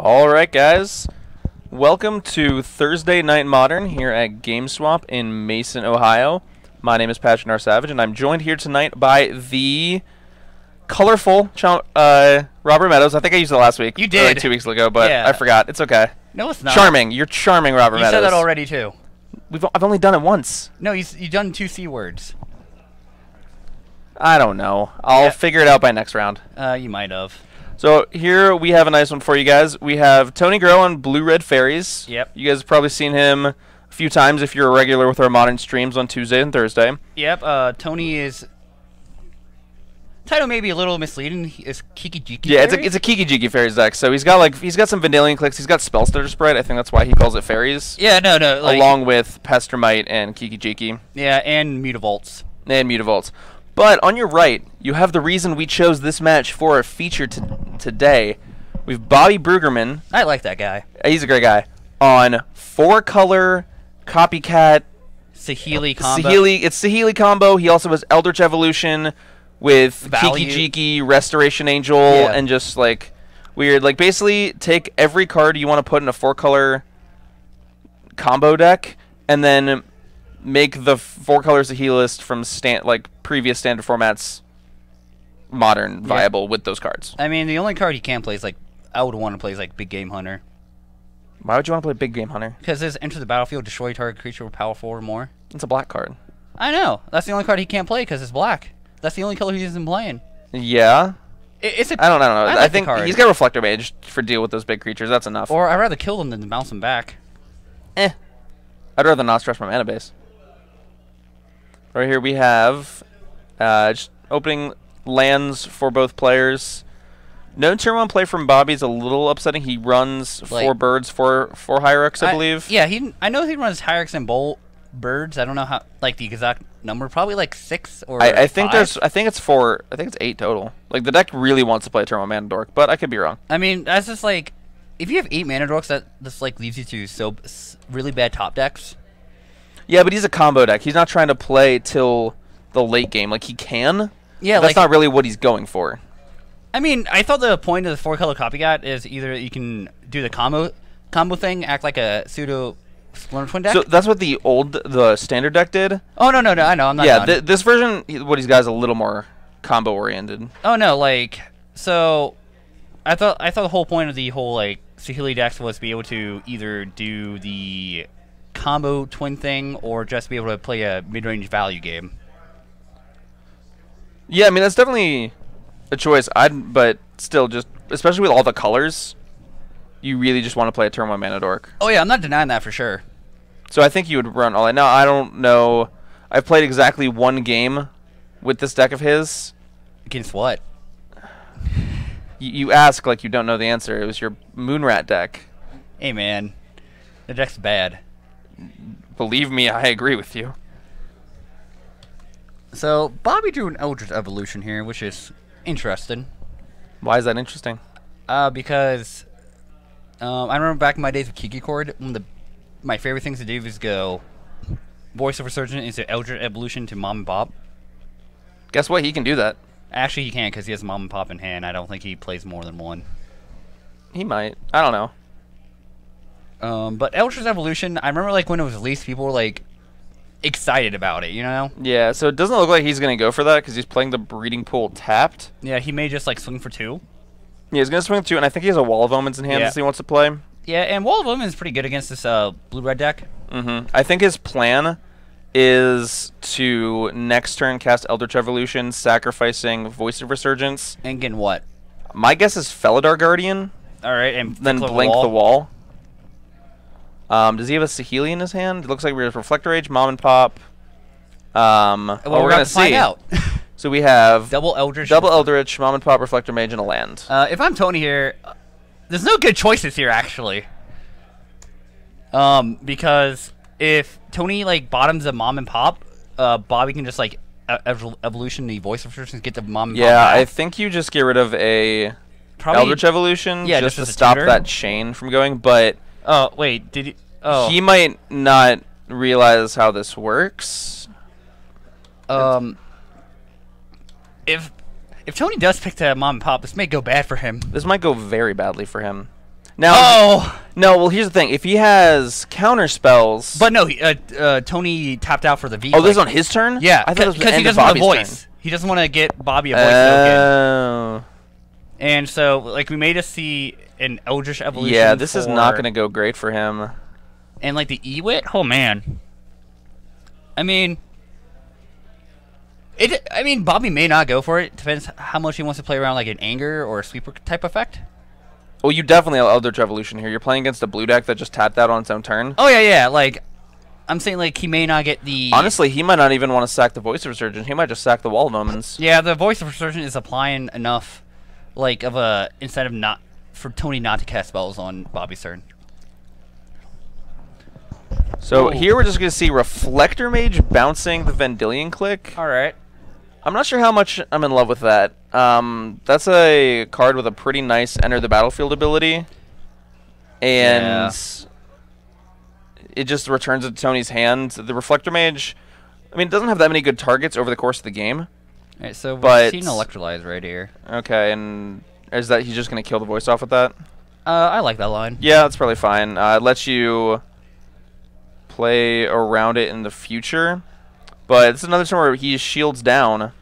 All right, guys. Welcome to Thursday Night Modern here at GameSwap in Mason, Ohio. My name is Patrick R. Savage, and I'm joined here tonight by the colorful Robert Meadows. I think I used it last week. You did. Like 2 weeks ago, but Yeah. I forgot. It's okay. No, it's not. Charming. You're charming, Robert You Meadows. said that already, too. I've only done it once. No, you done 2 C words. I don't know. I'll figure it out by next round. You might have. So here we have a nice one for you guys. We have Tony Groh on Blue-Red Faeries. Yep. You guys have probably seen him a few times if you're a regular with our modern streams on Tuesday and Thursday. Yep. Tony is. Title may be a little misleading. Is Kiki Jiki? Yeah, it's a Kiki Jiki Fairies deck. So he's got some Vendalion clicks. He's got Spell Stutter Spread. I think that's why he calls it Fairies. Yeah, no. Like, along with Pestermite and Kiki Jiki. Yeah, and Mutavaults. And Mutavaults. But on your right, you have the reason we chose this match for our feature today. We've Bobby Bruggeman. I like that guy. He's a great guy. On 4-color copycat Saheeli combo. It's Saheeli combo. He also has Eldritch Evolution with Value. Kiki Jiki, Restoration Angel, and just like weird. Like basically take every card you want to put in a 4-color combo deck and then make the 4-color Saheeli list from previous standard formats modern viable with those cards. I mean, the only card he can't play is I would want to play is Big Game Hunter. Why would you want to play Big Game Hunter? Because his enter the battlefield, destroy target creature with power 4 or more. It's a black card. I know. That's the only card he can't play because it's black. That's the only color he isn't playing. Yeah. I don't know. I think card. he's got Reflector Mage for deal with those big creatures. That's enough. Or I'd rather kill them than bounce them back. I'd rather not stress my mana base. Right here we have just opening lands for both players. No turn 1 play from Bobby is a little upsetting. He runs 4 birds, 4 Hierarchs, I believe. Yeah, I know he runs Hierarchs and birds. I don't know how the exact number. Probably 6 or I think 5. I think it's 4. I think it's 8 total. Like the deck really wants to play turn 1 Mana Dork, but I could be wrong. I mean, that's just if you have 8 Mana Dorks, that just leaves you to really bad top decks. Yeah, but he's a combo deck. He's not trying to play till the late game. Like he can. Yeah, that's not really what he's going for. I mean, I thought the point of the 4-color copycat is either you can do the combo thing, act like a pseudo Splinter Twin deck. So that's what the standard deck did. Oh no, I know. I'm not. Yeah, this version, what he's got is a little more combo oriented. Oh no, so I thought the whole point of the whole Saheeli decks was to be able to either do the combo twin thing or just be able to play a mid-range value game. Yeah, I mean that's definitely a choice. But still, just especially with all the colors, you really just want to play a turn 1 Mana Dork. Oh yeah, I'm not denying that for sure. So I think you would run all that. Now I don't know. I've played exactly 1 game with this deck of his. Against what? You ask like you don't know the answer. It was your Moonrat deck. Hey man, the deck's bad. Believe me, I agree with you. So Bobby drew an Eldritch Evolution here, which is interesting. Why is that interesting? Because I remember back in my days with Kiki Cord, one of my favorite things to do was go Voice of Resurgent into Eldritch Evolution to Mom and Pop. Guess what? He can do that. Actually, he can't because he has Mom and Pop in hand. I don't think he plays more than one. He might. I don't know. But Eldritch Evolution, I remember when it was released, people were excited about it, you know? Yeah, so it doesn't look like he's going to go for that because he's playing the Breeding Pool tapped. Yeah, he may just swing for 2. Yeah, he's going to swing 2, and I think he has a Wall of Omens in hand that he wants to play. Yeah, and Wall of Omens is pretty good against this blue-red deck. I think his plan is to next turn cast Eldritch Evolution, sacrificing Voice of Resurgence. And getting what? My guess is Felidar Guardian. Alright, and then blink the wall. Does he have a Saheeli in his hand? It looks like we have Reflector Age, Mom and Pop. Well, we're going to find out. So we have Double Eldritch, Mom and Pop, Reflector Mage, and a land. If I'm Tony here, there's no good choices here, actually. Because if Tony bottoms a Mom and Pop, Bobby can just Evolution the Voice of Resurgence, get the Mom and Pop. Yeah, I think you just get rid of a Eldritch Evolution just to stop that chain from going, but... Oh, wait, did he... Oh. He might not realize how this works. If Tony does pick the Mom and Pop, this may go bad for him. This might go very badly for him. Now, no. Well, here's the thing: if he has counter spells, but no, Tony tapped out for the V. Oh, this is on his turn. Yeah, I thought it was because he doesn't want a voice. He doesn't want to get Bobby a voice token. And so, like, we made us see an Eldritch Evolution. Yeah, this is not going to go great for him. And like the Ewit, oh man. I mean, Bobby may not go for it. Depends how much he wants to play around, like an Anger or a Sweeper type effect. Well, you definitely have Eldritch Evolution here. You're playing against a blue deck that just tapped out on its own turn. Oh yeah. Like, I'm saying, like, he may not get the. Honestly, he might not even want to sack the Voice of Resurgence. He might just sack the Wall of Omens. Yeah, the Voice of Resurgence is applying enough, like, of a incentive not for Tony not to cast spells on Bobby's turn. So here we're just going to see Reflector Mage bouncing the Vendilion Click. All right. I'm not sure how much I'm in love with that. That's a card with a pretty nice Enter the Battlefield ability. And it just returns it to Tony's hand. The Reflector Mage, I mean, it doesn't have that many good targets over the course of the game. All right, so we're seeing Electrolyze right here. Okay, and is that he's just going to kill the voice off with that? I like that line. Yeah, that's probably fine. It lets you play around it in the future. But it's another turn where he shields down.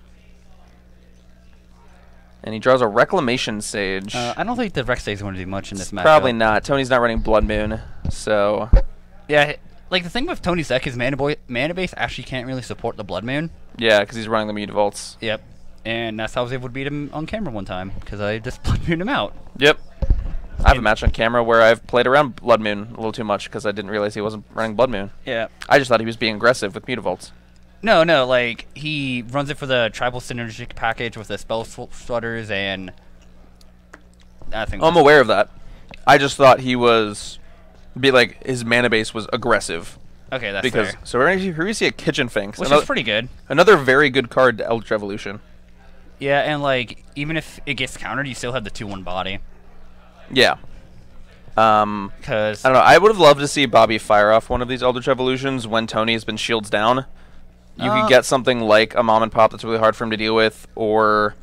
And he draws a Reclamation Sage. I don't think the Rex Sage is going to do much in this match. Probably not. Tony's not running Blood Moon, so... Yeah, like, the thing with Tony's deck is mana base actually can't really support the Blood Moon. Yeah, because he's running the Mutavaults. Yep. And that's how I was able to beat him on camera one time, because I just Blood Mooned him out. Yep. I have a match on camera where I've played around Blood Moon a little too much, because I didn't realize he wasn't running Blood Moon. Yeah. I just thought he was being aggressive with Mutavaults. No, like, he runs it for the Tribal Synergistic package with the Spell Flutters and... I'm aware of that. I just thought he was... his mana base was aggressive. Okay, that's fair. So here we see a Kitchen Finks. Which is pretty good. Another very good card to Eldritch Evolution. Yeah, and, like, even if it gets countered, you still have the 2/1 body. Yeah. Because... I don't know. I would have loved to see Bobby fire off one of these Eldritch Evolutions when Tony has been shields down. You could get something like a Mom and Pop that's really hard for him to deal with, or...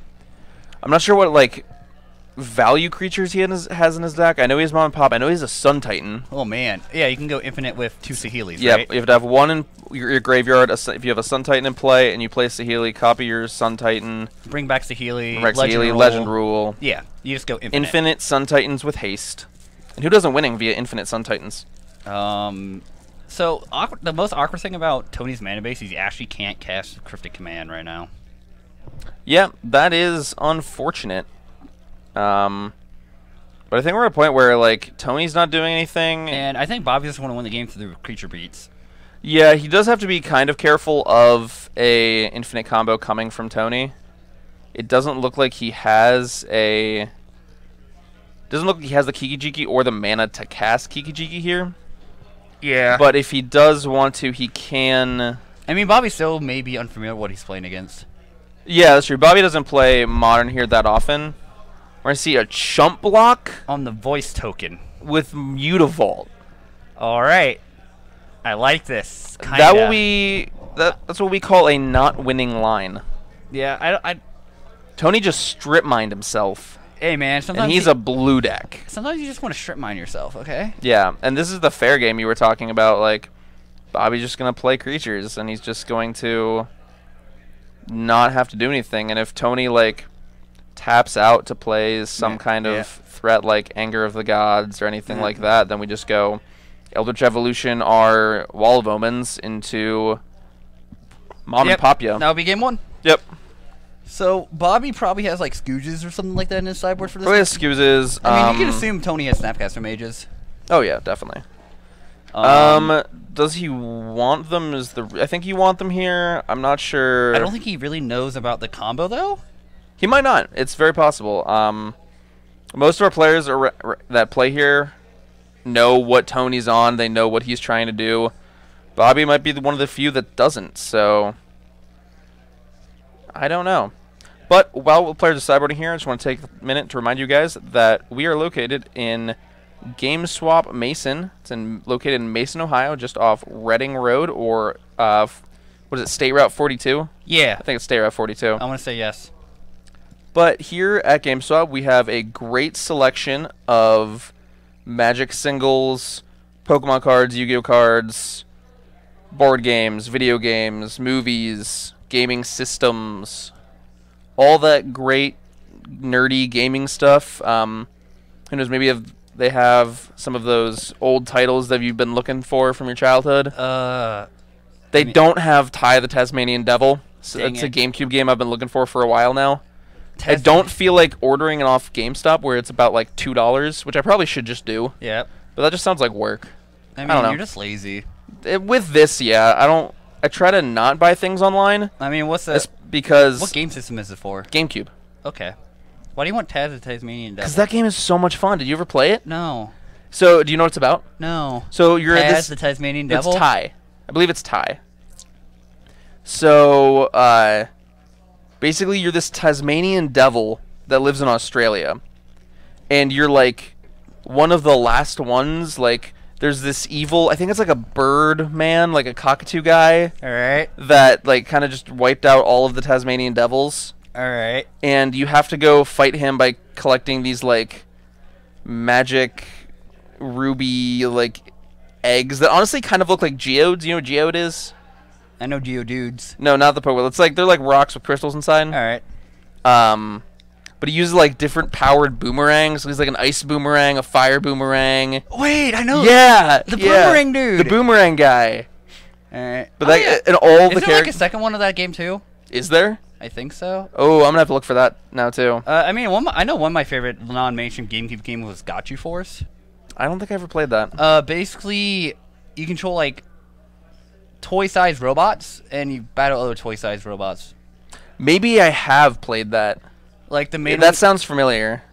I'm not sure what, like, value creatures he has in his deck. I know he has Mom and Pop. I know he has a Sun Titan. Oh, man. Yeah, you can go infinite with 2 Saheelis, yeah, right? You have to have one in your graveyard. If you have a Sun Titan in play and you play Saheeli, copy your Sun Titan. Bring back Saheeli. Legend Rule. Yeah, you just go infinite. Infinite Sun Titans with haste. And who doesn't winning via infinite Sun Titans? So, the most awkward thing about Tony's mana base is he actually can't cast Cryptic Command right now. Yeah, that is unfortunate. But I think we're at a point where, like, Tony's not doing anything. And I think Bobby just want to win the game through creature beats. Yeah, he does have to be kind of careful of a infinite combo coming from Tony. It doesn't look like he has a... Doesn't look like he has the Kiki-Jiki or the mana to cast Kiki-Jiki here. Yeah. But if he does want to, he can... I mean, Bobby still may be unfamiliar with what he's playing against. Yeah, that's true. Bobby doesn't play Modern here that often. We're going to see a Chump Block. On the voice token. With Mutavault. Alright. I like this. Kinda. That will be... That's what we call a not winning line. Yeah, Tony just strip mined himself. Hey, man, sometimes... And he's a blue deck. Sometimes you just want to strip mine yourself, okay? Yeah, and this is the fair game you were talking about. Like, Bobby's just going to play creatures, and he's just going to not have to do anything. And if Tony, like, taps out to play some kind of threat like Anger of the Gods or anything like that, then we just go Eldritch Evolution our Wall of Omens into Mom and Pop Yo. That'll be game 1. Yep. So, Bobby probably has, like, Scooges or something like that in his sideboard for this. Probably has Scoozes. I mean, you can assume Tony has Snapcaster Mages. Oh, yeah, definitely. Does he want them? I think you want them here. I'm not sure. I don't think he really knows about the combo, though. He might not. It's very possible. Most of our players that play here know what Tony's on. They know what he's trying to do. Bobby might be one of the few that doesn't, so... I don't know. But while players are sideboarding here, I just want to take a minute to remind you guys that we are located in GameSwap Mason. It's located in Mason, Ohio, just off Reading Road, or what is it, State Route 42? Yeah. I think it's State Route 42. I want to say yes. But here at GameSwap, we have a great selection of Magic singles, Pokemon cards, Yu-Gi-Oh cards, board games, video games, movies, gaming systems, all that great nerdy gaming stuff. Who knows, maybe they have some of those old titles that you've been looking for from your childhood. They don't have Ty the Tasmanian Devil. So it's a GameCube game I've been looking for a while now. I don't feel like ordering it off GameStop where it's about like $2, which I probably should just do. Yeah. But that just sounds like work. I don't know. You're just lazy. With this, yeah, I try to not buy things online. I mean, what's that? Because what game system is it for? GameCube. Okay. Why do you want Taz the Tasmanian Devil? Because that game is so much fun. Did you ever play it? No. So, do you know what it's about? No. So you're Taz the Tasmanian Devil? It's Ty. I believe it's Ty. So, basically you're this Tasmanian devil that lives in Australia. And you're like one of the last ones. Like, there's this evil, I think it's like a bird man, like a cockatoo guy. Alright. That, like, kind of just wiped out all of the Tasmanian devils. Alright. And you have to go fight him by collecting these, like, magic ruby, like, eggs that honestly kind of look like geodes. You know what geode is? I know Geodudes. No, not the Pokemon. It's like, they're like rocks with crystals inside. Alright. But he uses, like, different powered boomerangs. So he's like an ice boomerang, a fire boomerang. Wait, I know. Yeah! The boomerang dude! The boomerang guy. Alright. But and all the characters. Is there like a second one of that game too? Is there? I think so. Oh, I'm gonna have to look for that now too. I mean, I know one of my favorite non-mainstream GameCube game was Got Force. I don't think I ever played that. Basically, you control like toy-sized robots, and you battle other toy-sized robots. Maybe I have played that. Like the main. That sounds familiar.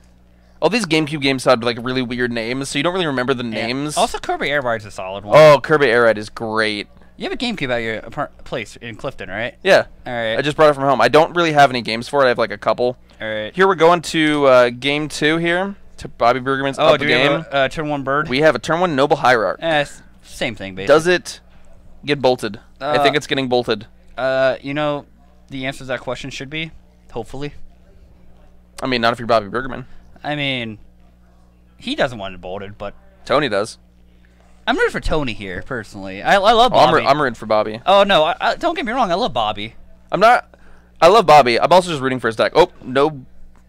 All these GameCube games had like really weird names, so you don't really remember the names. Also, Kirby Air Ride's a solid one. Oh, Kirby Air Ride is great. You have a GameCube at your place in Clifton, right? Yeah. All right. I just brought it from home. I don't really have any games for it. I have like a couple. All right. Here we're going to game 2 here. To Bobby Bruggeman's up the game. We have a turn 1 bird? We have a turn 1 Noble Hierarch. Same thing, basically. Does it get bolted? I think it's getting bolted. You know, the answer to that question should be, hopefully. I mean, not if you're Bobby Bruggeman. I mean, he doesn't want it bolted, but Tony does. I'm rooting for Tony here, personally. I love Bobby. I'm rooting for Bobby. Oh, no, don't get me wrong. I love Bobby. I love Bobby. I'm also just rooting for his deck. Oh, no.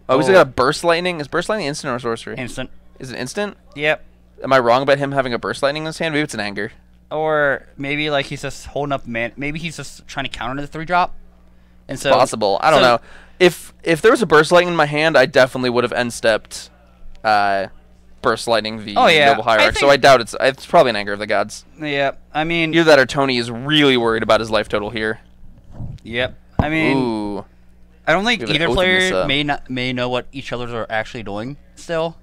Oh, he's got a Burst Lightning. Is Burst Lightning instant or sorcery? Instant. Is it instant? Yep. Am I wrong about him having a Burst Lightning in his hand? Maybe it's an anger. Or maybe like he's just holding up maybe he's just trying to counter the 3-drop. And so possible. I don't know. If there was a Burst Lightning in my hand, I definitely would have end-stepped Burst Lightning the Noble Hierarch. So I doubt it's probably an anger of the gods. Yeah. I mean, either that or Tony is really worried about his life total here. Yep. I mean, ooh. I don't think either player may know what each other are actually doing still.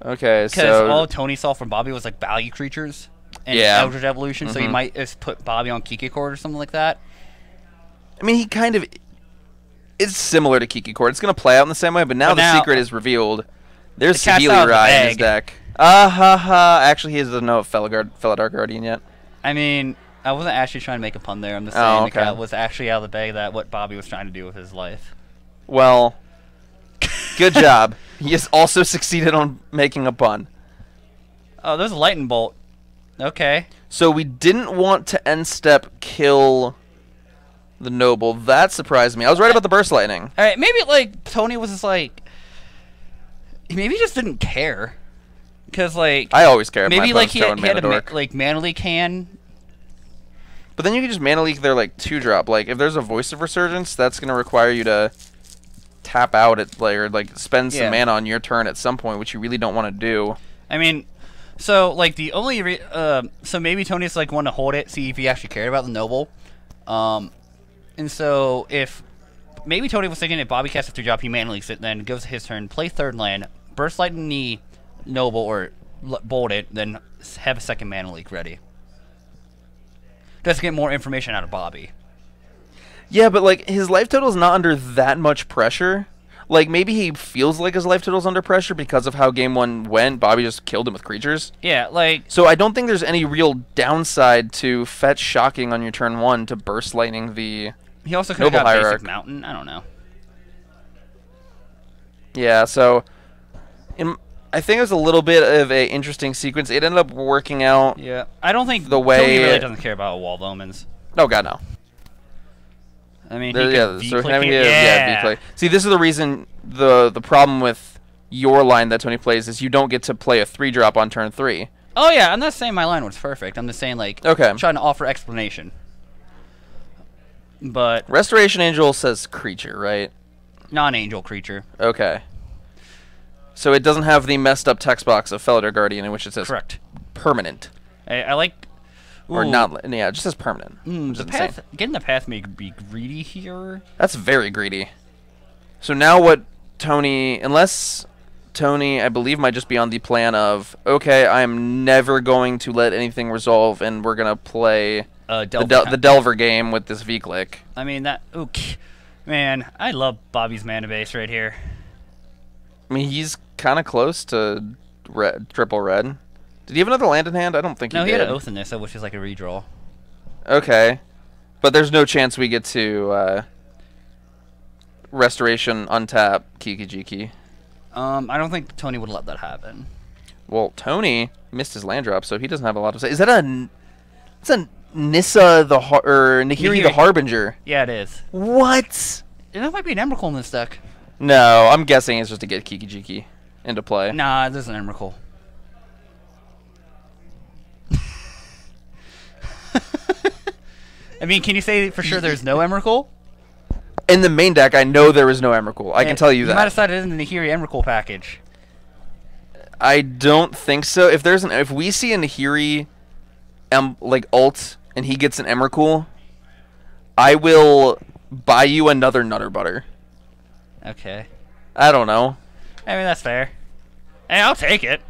Okay, so because all Tony saw from Bobby was like value creatures and Eldritch Evolution, so he might just put Bobby on Kiki Cord or something like that. I mean, he kind of is similar to Kiki Cord. It's going to play out in the same way, but now the secret is revealed. There's Saheeli Rai in his deck. Actually, he doesn't know Fellow Dark Guardian yet. I mean, I wasn't actually trying to make a pun there. I'm just saying the cat was actually out of the bag that what Bobby was trying to do with his life. Well, good job. He has also succeeded on making a pun. Oh, there's a lightning bolt. Okay. So we didn't want to end step kill the Noble. That surprised me. I was right about the Burst Lightning. All right, maybe like Tony was just like, maybe he just didn't care, because like I always care. Maybe like he had a Mana Leak hand. But then you can just Mana Leak their like 2-drop. Like if there's a Voice of Resurgence, that's gonna require you to tap out at or like spend some mana on your turn at some point, which you really don't want to do. I mean, so like the only so maybe Tony's like want to hold it, see if he actually cared about the Noble, and so if maybe Tony was thinking if Bobby casts a 3-drop, he Mana Leaks it, then goes to his turn, play 3rd land, Burst Lightning the Noble or bolt it, then have a 2nd Mana Leak ready. Just get more information out of Bobby. Yeah, but like his life total is not under that much pressure. Like maybe he feels like his life total's under pressure because of how game 1 went. Bobby just killed him with creatures. Yeah, like so I don't think there's any real downside to fetch shocking on your turn 1 to Burst Lightning the he also could have got Basic Mountain. I don't know. Yeah, so I think it was a little bit of a interesting sequence. It ended up working out. Yeah, I don't think the way Tony really doesn't care about wall omens. Oh god, no. I mean, Yeah. So V-click. See, this is the reason the problem with your line that Tony plays is you don't get to play a 3-drop on turn 3. Oh yeah, I'm not saying my line was perfect. I'm just saying like I'm trying to offer explanation. But Restoration Angel says creature, right? Non-angel creature. Okay. So it doesn't have the messed up text box of Felidar Guardian in which it says correct permanent. I like. Ooh. Or not. Yeah, it just says permanent. The path, getting the path may be greedy here. That's very greedy. So now what Tony, unless Tony, I believe, might just be on the plan of, okay, I'm never going to let anything resolve, and we're going to play the Delver game with this V-click. I mean, man, I love Bobby's mana base right here. I mean, he's kind of close to triple red. Did he have another land in hand? I don't think he did. No, he had an Oath in this, which is like a redraw. Okay. But there's no chance we get to Restoration, untap, Kiki-Jiki. I don't think Tony would let that happen. Well, Tony missed his land drop, so he doesn't have a lot to say. Is that a... It's a Nissa or Nahiri the Harbinger. Yeah, it is. What? That might be an Emrakul in this deck. No, I'm guessing it's just to get Kiki-Jiki into play. Nah, there's an Emrakul. I mean, can you say for sure there's no Emrakul? In the main deck, I know there is no Emrakul. I can tell you that. You might have said it in the Nahiri Emrakul package. I don't think so. If we see a Nahiri like ult and he gets an Emrakul, I will buy you another Nutter Butter. Okay. I don't know. I mean, that's fair. Hey, I'll take it.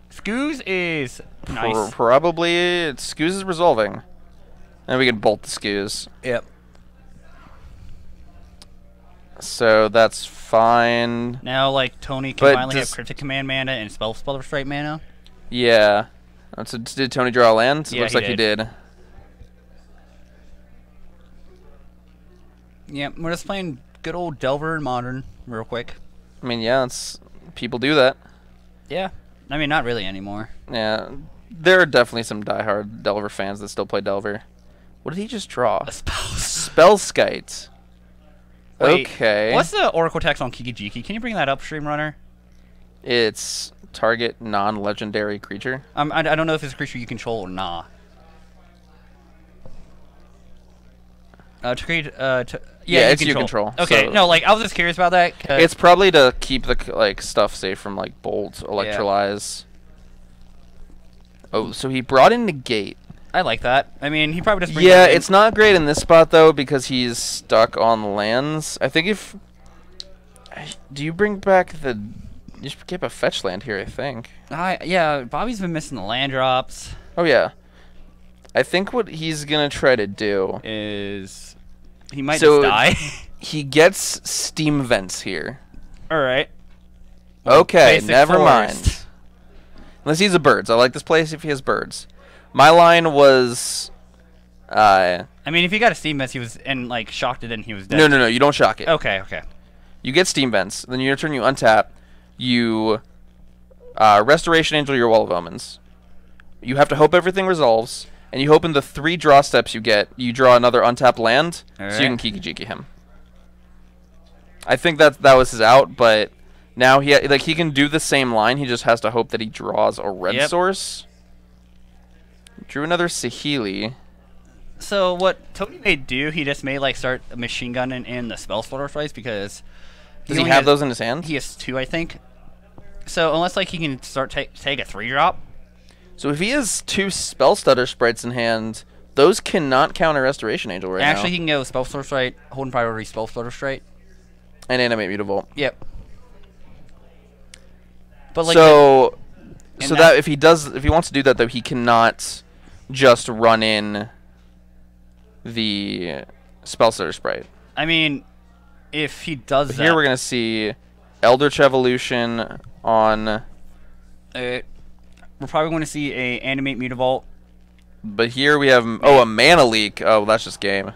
Scoos is nice. Probably. Scoos is resolving. And we can bolt the Scoos. Yep. So that's fine. Now, like, Tony can finally have Cryptic Command mana and Spell Strike mana. Yeah. So did Tony draw a land? Yeah, looks like he did. Yeah, we're just playing good old Delver and Modern real quick. I mean, yeah, people do that. Yeah. I mean, not really anymore. Yeah. There are definitely some diehard Delver fans that still play Delver. What did he just draw? A Spellskite. Wait, okay. What's the Oracle text on Kiki-Jiki? Can you bring that up, Stream Runner? It's target non-legendary creature. I don't know if it's a creature you control or not. To create, yeah, it's you control. Okay, so no, like I was just curious about that. It's probably to keep the stuff safe from like bolt, electrolyze. Yeah. Oh, so he brought in Negate. I like that. I mean, he probably just it's not great in this spot though because he's stuck on lands. I think if do you bring back the you should get a fetch land here, I think. Yeah, Bobby's been missing the land drops. Oh yeah. I think what he's gonna try to do is he might just die. He gets Steam Vents here. Alright. Okay, never mind. Unless he's a birds. I like this place if he has birds. My line was I mean if he got a Steam Vents he was and like shocked it and he was dead. No, you don't shock it. Okay. You get Steam Vents, then your turn you untap, you Restoration Angel your Wall of Omens. You have to hope everything resolves. And you hope in the 3 draw steps you get, you draw another untapped land, so you can Kiki-Jiki him. I think that was his out, but now he can do the same line. He just has to hope that he draws a red source. Drew another Saheeli. So what Tony may do, he just may like start machine gunning in the spell slaughter fights because does he have those in his hand? He has 2, I think. So unless like he can start take a 3-drop. So if he has 2 Spell Stutter sprites in hand, those cannot counter Restoration Angel right now. Actually, he can go Spell Stutter Strike, Hold in Priority, Spell Stutter Strike. And Animate Mutavault. Yep. But like so that if he wants to do that though, he cannot just run in the Spell Stutter sprite. I mean, if he does that, here we're gonna see Eldritch Evolution on. We're probably going to see a Animate Mutavault. But here we have a Mana Leak. Oh, that's just game.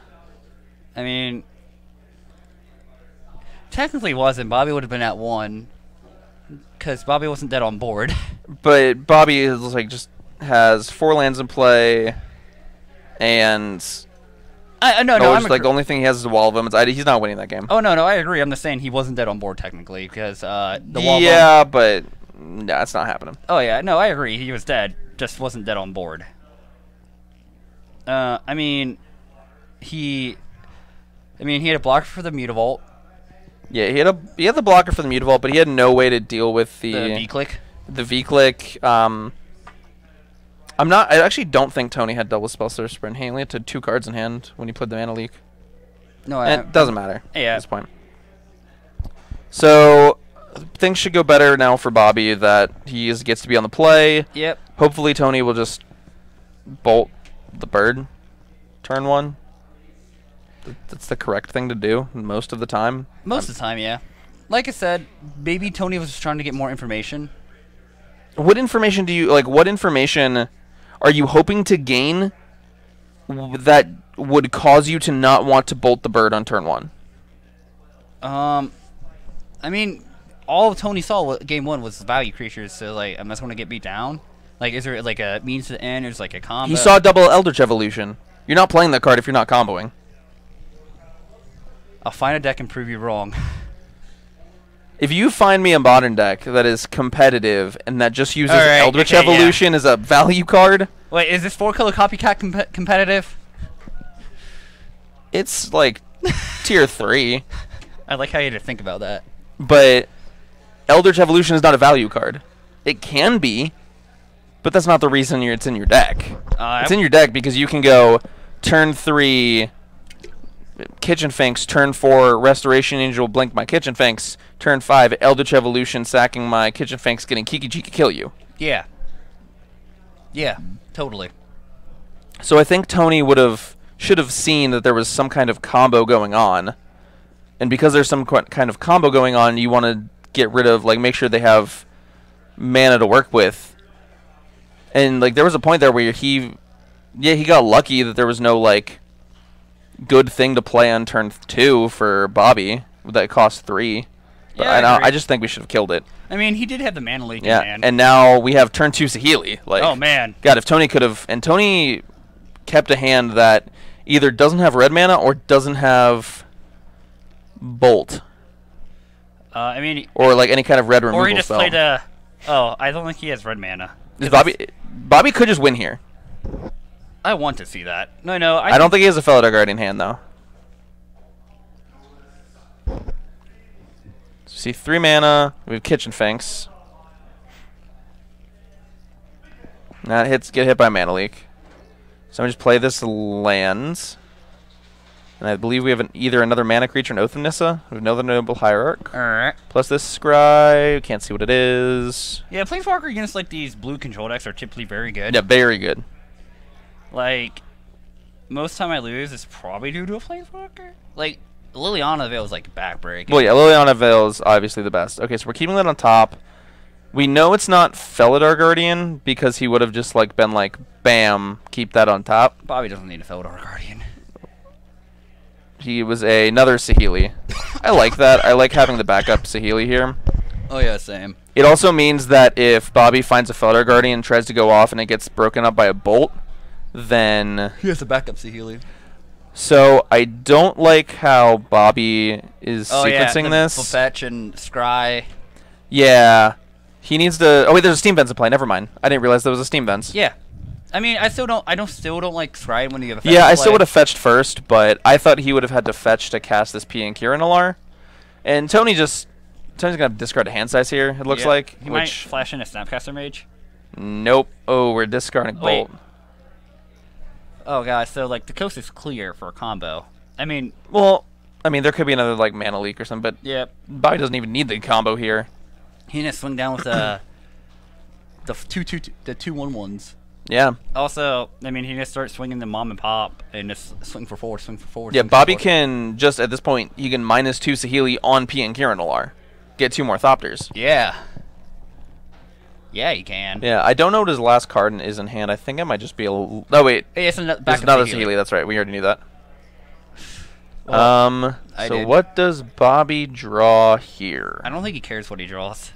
I mean, technically wasn't. Bobby would have been at 1. because Bobby wasn't dead on board. But Bobby is like just has 4 lands in play, and no, I'm like the only thing he has is a Wall of Omens. He's not winning that game. Oh no, I agree. I'm just saying he wasn't dead on board technically because the Wall. Yeah, but no, it's not happening. Oh yeah, no, I agree. He was dead, just wasn't dead on board. I mean, he had a blocker for the Mutavault. Yeah, he had the blocker for the Mutavault, but he had no way to deal with the V-click. The V-click. I actually don't think Tony had double spell sorcerer in hand. He only had 2 cards in hand when he played the mana leak. No, it doesn't matter at this point. So things should go better now for Bobby that he gets to be on the play. Yep. Hopefully Tony will just bolt the bird turn 1. That's the correct thing to do most of the time. Most of the time, yeah. Like I said, maybe Tony was just trying to get more information. What information do you what information are you hoping to gain that would cause you to not want to bolt the bird on turn 1? I mean, all Tony saw game 1 was value creatures, so like, am I just going to get beat down? Like, is there like a means to the end? Or is like a combo? He saw double Eldritch Evolution. You're not playing that card if you're not comboing. I'll find a deck and prove you wrong. If you find me a modern deck that is competitive and that just uses Eldritch Evolution as a value card... Wait, is this 4-color copycat competitive? It's like tier 3. I like how you had to think about that. But Eldritch Evolution is not a value card. It can be, but that's not the reason it's in your deck. It's in your deck because you can go turn 3... Kitchen Finks, turn 4, Restoration Angel, blink my Kitchen Finks, turn 5, Eldritch Evolution, sacking my Kitchen Finks, getting Kiki Jiki kill you. Yeah. Yeah, totally. So I think Tony should have seen that there was some kind of combo going on. And because there's some kind of combo going on, you want to get rid of, make sure they have mana to work with. And, there was a point there where he got lucky that there was no, good thing to play on turn 2 for Bobby that cost 3. But yeah, I just think we should have killed it. I mean, he did have the mana leak in hand. And now we have turn 2 Saheeli. Oh man. God, if Tony could have, and Tony kept a hand that either doesn't have red mana or doesn't have Bolt. I mean, or any kind of red removal spell. Or he just played a. Oh, I don't think he has red mana. Bobby could just win here. I want to see that. No, I don't think he has a Felidar Guardian hand, though. See, 3 mana. We have Kitchen Finks. Get hit by Mana Leak. So I'm just play this lands. And I believe we have either another mana creature, an Oath of Nissa. We have another Noble Hierarch. Alright. Plus this Scry. Can't see what it is. Yeah, Planeswalker against these blue control decks are typically very good. Yeah, very good. Most time I lose is probably due to a Planeswalker. Liliana Veil is backbreaking. Well, yeah, Liliana Veil is obviously the best. Okay, so we're keeping that on top. We know it's not Felidar Guardian because he would have just been bam, keep that on top. Bobby doesn't need a Felidar Guardian. He was another Saheeli. I like that. I like having the backup Saheeli here. Oh yeah, same. It also means that if Bobby finds a Felidar Guardian and tries to go off and it gets broken up by a bolt, then he has a backup Saheeli. So I don't like how Bobby is sequencing this. Fetch and Scry. Yeah. He needs to... Oh, wait, there's a Steam Vents in play. Never mind. I didn't realize there was a Steam Vents. Yeah. I mean, I still don't like Scry when you have a fetch. Yeah, I still would have fetched first, but I thought he would have had to fetch to cast this P and Kieran Alar. And Tony's going to discard a hand size here, it looks like. He might flash in a Snapcaster Mage. Nope. Oh, we're discarding Bolt. Oh, God, so, the coast is clear for a combo. I mean... Well, there could be another, Mana Leak or something, but... Yeah. Bobby doesn't even need the combo here. He can swing down with the 2/1/1s. Yeah. Also, he can just start swinging the mom and pop and just swing for forward. Yeah, Bobby can just, at this point, he can -2 Saheeli on P and Kieran Alar. Get 2 more Thopters. Yeah. Yeah, he can. Yeah, I don't know what his last card is in hand. I think it might just be a... Oh, wait. Hey, it's another Saheeli. That's right. We already knew that. Well, so what does Bobby draw here? I don't think he cares what he draws.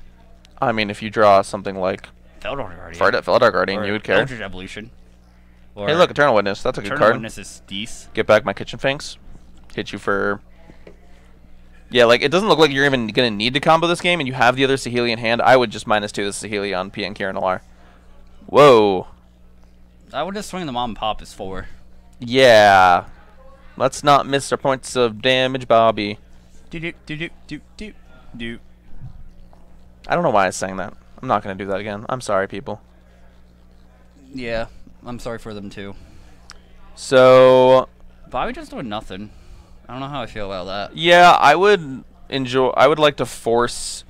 I mean, if you draw something like Feldar Guardian. Feldar Guardian, Or you would care. Eldritch Evolution. Or Hey, look, Eternal Witness. That's a good Eternal card. Witness is decent. Get back my Kitchen Finks. Hit you for... Yeah, like, it doesn't look like you're even going to need to combo this game, and you have the other Saheeli in hand. I would just -2 the Saheeli on PN Kieran. Whoa. I would just swing the Mom and Pop as 4. Yeah. Let's not miss our points of damage, Bobby. Do. I don't know why I was saying that. I'm not going to do that again. I'm sorry, people. Yeah, I'm sorry for them too. So... Bobby just doing nothing. I don't know how I feel about that. Yeah, I would like to force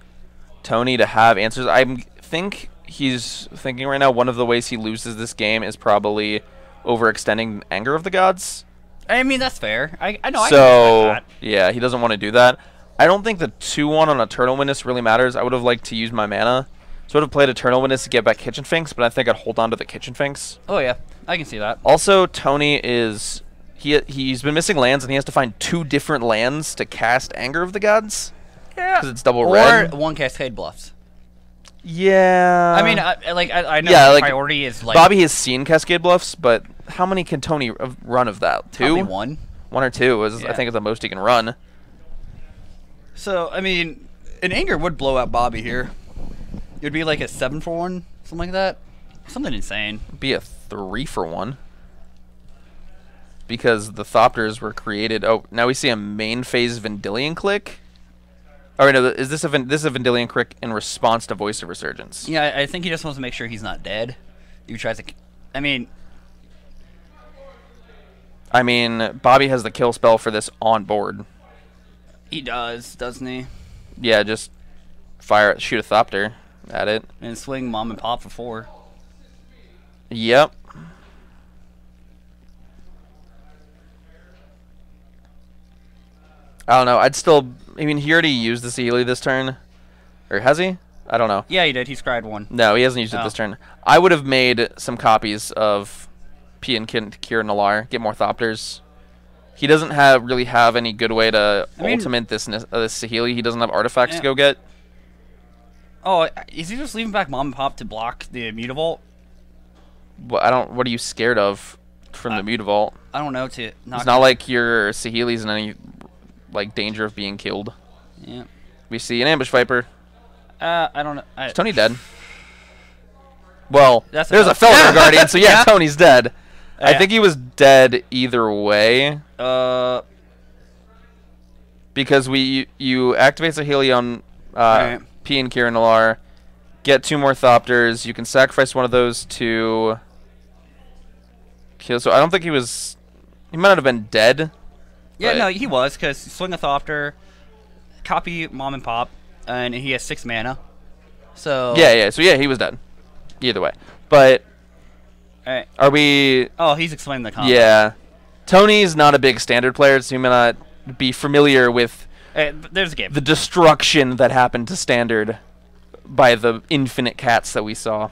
Tony to have answers. I think he's thinking right now one of the ways he loses this game is probably overextending Anger of the Gods. I mean, that's fair. I know. So, I can yeah, he doesn't want to do that. I don't think the 2-1 on Eternal Witness really matters. I would have liked to use my mana. So I would have played Eternal Witness to get back Kitchen Finks, but I think I'd hold on to the Kitchen Finks. Oh, yeah. I can see that. Also, Tony is... He's been missing lands, and he has to find 2 different lands to cast Anger of the Gods. Yeah. Because it's double red. Or 1 Cascade Bluffs. Yeah. I mean, I know yeah, the like, priority is like... Bobby has seen Cascade Bluffs, but how many can Tony run of that? 2? Probably 1. 1 or 2 is, Yeah. I think, is the most he can run. So, I mean, an Anger would blow out Bobby here. It would be like a 7-for-1, something like that. Something insane. It'd be a 3-for-1. Because the Thopters were created... Oh, now we see a main phase Vendilion click? Oh, wait, no, is this a Vendilion click in response to Voice of Resurgence? Yeah, I think he just wants to make sure he's not dead. He tries to... I mean, Bobby has the kill spell for this on board. he does, doesn't he? Yeah, just shoot a Thopter at it. And swing Mom and Pop for 4. Yep. I don't know. He already used the Saheeli this turn. Or has he? I don't know. Yeah, he did. He scryed 1. No, he hasn't used it this turn. I would have made some copies of P and Kieran Nalaar, get more Thopters. He doesn't really have any good way to ultimate this Saheeli. He doesn't have artifacts to go get. Oh, is he just leaving back Mom and Pop to block the Mutavault? What are you scared of from the Mutavault? I don't know. It's not like your Saheeli's in any danger of being killed. Yeah. We see an Ambush Viper. I don't know. Is Tony dead? Well, there's a Feldar Guardian, so yeah, Tony's dead. I think he was dead either way. Because you activate Saheeli on P and Kieran Nalaar, get 2 more Thopters. You can sacrifice one of those to kill. So I don't think he was. He might not have been dead. Yeah, no, he was, because swing a Thopter, copy Mom and Pop, and he has 6 mana. So yeah. So yeah, he was dead. Either way, but are we? Oh, he's explaining the combo. Yeah, Tony's not a big Standard player, so he may not be familiar with there's a game. The destruction that happened to Standard by the infinite cats that we saw.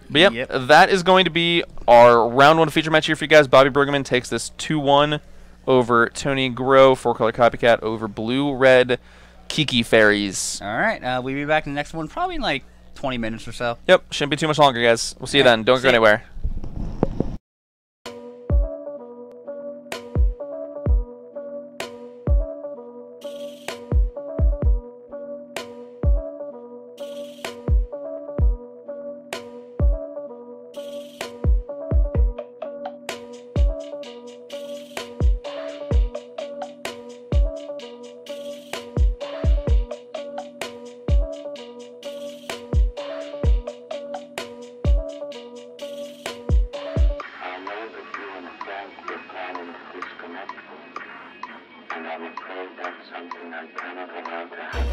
But yep, that is going to be our round 1 feature match here for you guys. Bobby Bruggeman takes this 2-1 over Tony Groh, 4-color copycat over blue-red Kiki Faeries. All right, we'll be back in the next one probably in like 20 minutes or so. Yep, shouldn't be too much longer, guys. We'll see you then. Don't go anywhere. And I'm afraid that's something I cannot allow to happen.